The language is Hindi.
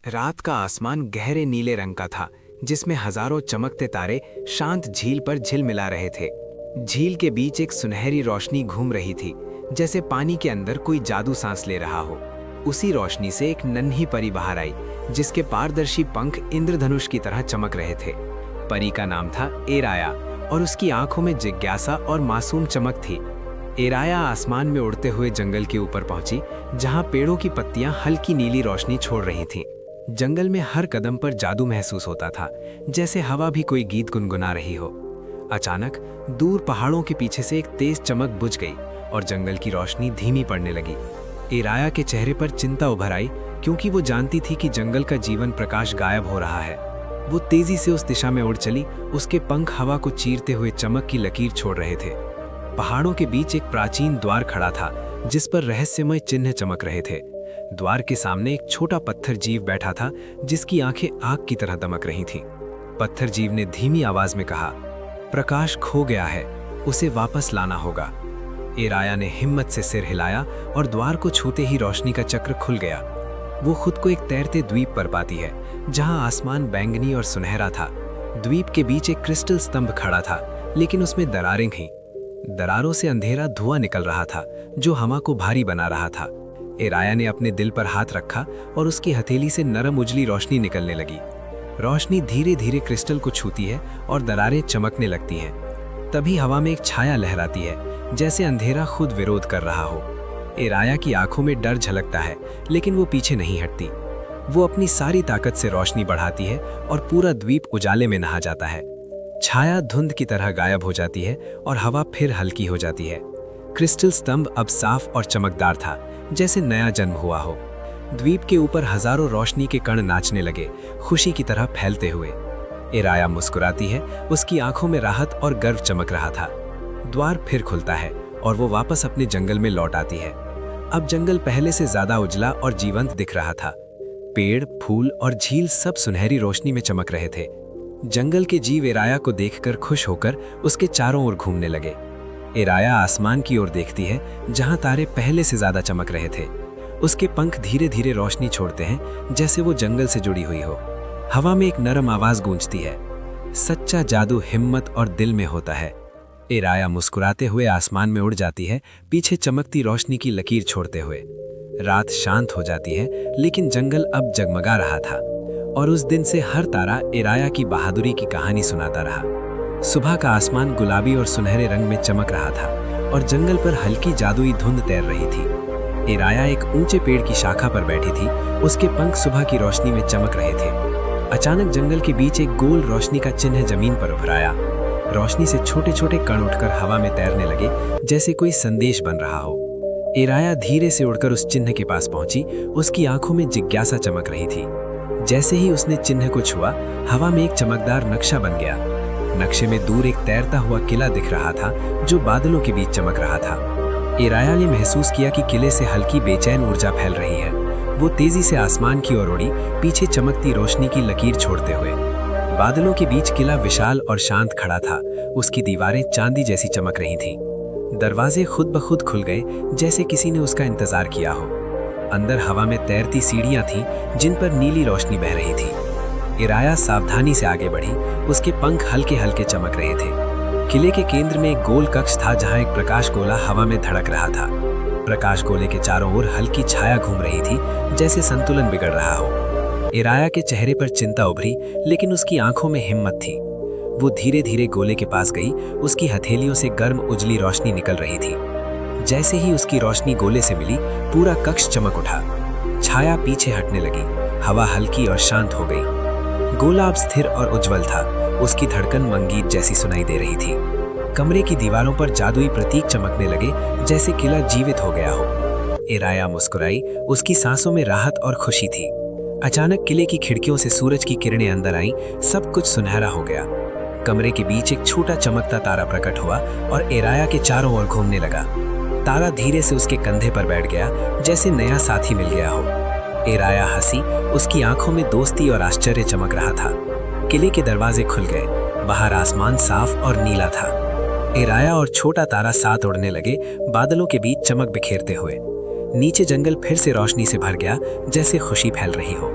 रात का आसमान गहरे नीले रंग का था, जिसमें हजारों चमकते तारे शांत झील पर झिलमिला रहे थे। झील के बीच एक सुनहरी रोशनी घूम रही थी, जैसे पानी के अंदर कोई जादू सांस ले रहा हो। उसी रोशनी से एक नन्ही परी बाहर आई, जिसके पारदर्शी पंख इंद्रधनुष की तरह चमक रहे थे। परी का नाम था एराया और उसकी आंखों में जिज्ञासा और मासूम चमक थी। एराया आसमान में उड़ते हुए जंगल के ऊपर पहुंची, जहां पेड़ों की पत्तियां हल्की नीली रोशनी छोड़ रही थीं। जंगल में हर कदम पर जादू महसूस होता था, जैसे हवा भी कोई गीत गुनगुना रही हो। अचानक दूर पहाड़ों के पीछे से एक तेज चमक बुझ गई और जंगल की रोशनी धीमी पड़ने लगी। एराया के चेहरे पर चिंता उभर आई, क्योंकि वो जानती थी कि जंगल का जीवन प्रकाश गायब हो रहा है। वो तेजी से उस दिशा में उड़ चली। उसके पंख हवा को चीरते हुए चमक की लकीर छोड़ रहे थे। पहाड़ों के बीच एक प्राचीन द्वार खड़ा था, जिस पर रहस्यमय चिन्ह चमक रहे थे। द्वार के सामने एक छोटा पत्थर जीव बैठा था, जिसकी आंखें आग की तरह दमक रही थीं। पत्थर जीव ने धीमी आवाज में कहा, प्रकाश खो गया है, उसे वापस लाना होगा। एराया ने हिम्मत से सिर हिलाया और द्वार को छूते ही रोशनी का चक्र खुल गया। वो खुद को एक तैरते द्वीप पर पाती है, जहां आसमान बैंगनी और सुनहरा था। द्वीप के बीच एक क्रिस्टल स्तंभ खड़ा था, लेकिन उसमें दरारें थीं। दरारों से अंधेरा धुआं निकल रहा था, जो हवा को भारी बना रहा था। एराया ने अपने दिल पर हाथ रखा और उसकी हथेली से नरम उजली रोशनी निकलने लगी। रोशनी धीरे धीरे क्रिस्टल को छूती है और दरारें चमकने लगती हैं। तभी हवा में एक छाया लहराती है, जैसे अंधेरा खुद विरोध कर रहा हो। एराया की आंखों में डर झलकता है, लेकिन वो पीछे नहीं हटती। वो अपनी सारी ताकत से रोशनी बढ़ाती है और पूरा द्वीप उजाले में नहा जाता है। छाया धुंध की तरह गायब हो जाती है और हवा फिर हल्की हो जाती है। क्रिस्टल स्तंभ अब साफ और चमकदार था, जैसे नया जन्म हुआ हो। द्वीप के ऊपर हजारों रोशनी के कण नाचने लगे, खुशी की तरह फैलते हुए। एराया मुस्कुराती है, उसकी आंखों में राहत और गर्व चमक रहा था। द्वार फिर खुलता है और वो वापस अपने जंगल में लौट आती है। अब जंगल पहले से ज्यादा उजला और जीवंत दिख रहा था। पेड़, फूल और झील सब सुनहरी रोशनी में चमक रहे थे। जंगल के जीव एराया को देखकर खुश होकर उसके चारों ओर घूमने लगे। एराया आसमान की ओर देखती है, जहां तारे पहले से ज्यादा चमक रहे थे। उसके पंख धीरे धीरे रोशनी छोड़ते हैं, जैसे वो जंगल से जुड़ी हुई हो। हवा में एक नरम आवाज गूंजती है, सच्चा जादू हिम्मत और दिल में होता है। एराया मुस्कुराते हुए आसमान में उड़ जाती है, पीछे चमकती रोशनी की लकीर छोड़ते हुए। रात शांत हो जाती है, लेकिन जंगल अब जगमगा रहा था और उस दिन से हर तारा एराया की बहादुरी की कहानी सुनाता रहा। सुबह का आसमान गुलाबी और सुनहरे रंग में चमक रहा था और जंगल पर हल्की जादुई धुंध तैर रही थी। एराया एक ऊंचे पेड़ की शाखा पर बैठी थी, उसके पंख सुबह की रोशनी में चमक रहे थे। अचानक जंगल के बीच एक गोल रोशनी का चिन्ह जमीन पर उभर आया। रोशनी से छोटे छोटे कण उठकर हवा में तैरने लगे, जैसे कोई संदेश बन रहा हो। एराया धीरे से उड़कर उस चिन्ह के पास पहुंची। उसकी आंखों में जिज्ञासा चमक रही थी। जैसे ही उसने चिन्ह को छुआ, हवा में एक चमकदार नक्शा बन गया। नक्शे में दूर एक तैरता हुआ किला दिख रहा था, जो बादलों के बीच चमक रहा था। एराया ने महसूस किया कि किले से हल्की बेचैन ऊर्जा फैल रही है। वो तेजी से आसमान की ओर उड़ी, पीछे चमकती रोशनी की लकीर छोड़ते हुए। बादलों के बीच किला विशाल और शांत खड़ा था। उसकी दीवारें चांदी जैसी चमक रही थीं। दरवाजे खुद ब खुद खुल गए, जैसे किसी ने उसका इंतजार किया हो। अंदर हवा में तैरती सीढ़ियां थीं, जिन पर नीली रोशनी बह रही थी। एराया सावधानी से आगे बढ़ी, उसके पंख हल्के हल्के चमक रहे थे। किले के केंद्र में एक गोल कक्ष था, जहां एक प्रकाश गोला हवा में धड़क रहा था। प्रकाश गोले के चारों ओर हल्की छाया घूम रही थी, जैसे संतुलन बिगड़ रहा हो। एराया के चेहरे पर चिंता उभरी, लेकिन उसकी आंखों में हिम्मत थी। वो धीरे धीरे गोले के पास गई। उसकी हथेलियों से गर्म उजली रोशनी निकल रही थी। जैसे ही उसकी रोशनी गोले से मिली, पूरा कक्ष चमक उठा। छाया पीछे हटने लगी, हवा हल्की और शांत हो गई। गोला अब स्थिर और उज्जवल था। उसकी धड़कन मंगीत जैसी सुनाई दे रही थी। कमरे की दीवारों पर जादुई प्रतीक चमकने लगे, जैसे किला जीवित हो गया हो। एराया मुस्कुराई, उसकी सांसों में राहत और खुशी थी। अचानक किले की खिड़कियों से सूरज की किरणें अंदर आईं, सब कुछ सुनहरा हो गया। कमरे के बीच एक छोटा चमकता तारा प्रकट हुआ और एराया के चारों ओर घूमने लगा। तारा धीरे से उसके कंधे पर बैठ गया, जैसे नया साथी मिल गया हो। एराया हंसी, उसकी आंखों में दोस्ती और आश्चर्य चमक रहा था। किले के दरवाजे खुल गए, बाहर आसमान साफ और नीला था। एराया और छोटा तारा साथ उड़ने लगे, बादलों के बीच चमक बिखेरते हुए। नीचे जंगल फिर से रोशनी से भर गया, जैसे खुशी फैल रही हो।